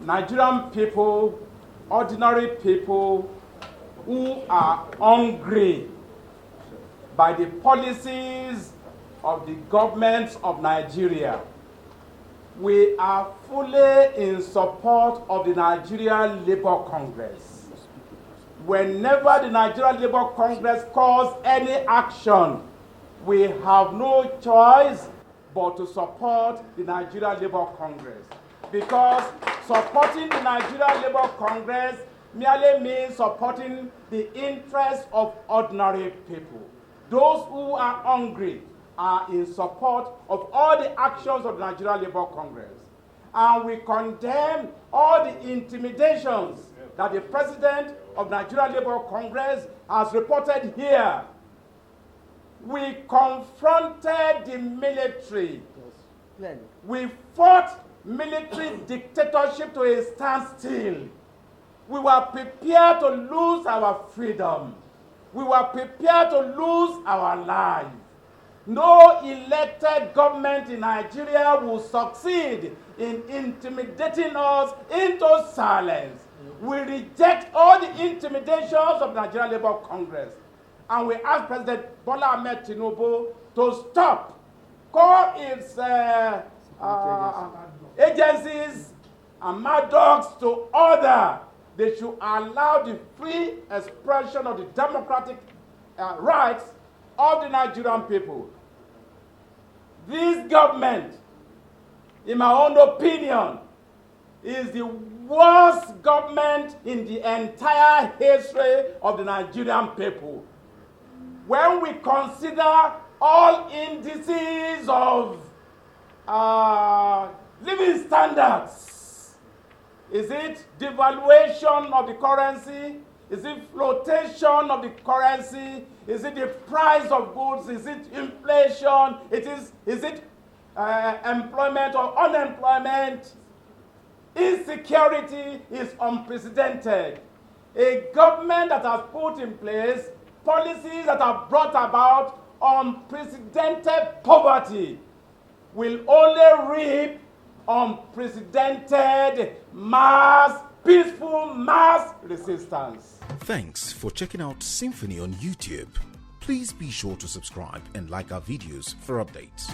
Nigerian people, ordinary people who are hungry by the policies of the government of Nigeria. We are fully in support of the Nigerian Labour Congress. Whenever the Nigerian Labour Congress calls any action, we have no choice but to support the Nigerian Labour Congress. Because supporting the Nigerian Labour Congress merely means supporting the interests of ordinary people. Those who are hungry are in support of all the actions of the Nigerian Labour Congress. And we condemn all the intimidations that the president of the Nigerian Labour Congress has reported here. We confronted the military. We fought military dictatorship to a standstill. We were prepared to lose our freedom. We were prepared to lose our life. No elected government in Nigeria will succeed in intimidating us into silence. We reject all the intimidations of the Nigerian Labour Congress. And we ask President Bola Ahmed Tinubu to stop, call its agencies and mad dogs to order. They should allow the free expression of the democratic rights of the Nigerian people. This government, in my own opinion, is the worst government in the entire history of the Nigerian people. When we consider all indices of living standards, is it devaluation of the currency? Is it flotation of the currency? Is it the price of goods? Is it inflation? Is it employment or unemployment? Insecurity is unprecedented. A government that has put in place policies that have brought about unprecedented poverty will only reap unprecedented peaceful mass resistance. Thanks for checking out SYMFONI on YouTube. Please be sure to subscribe and like our videos for updates.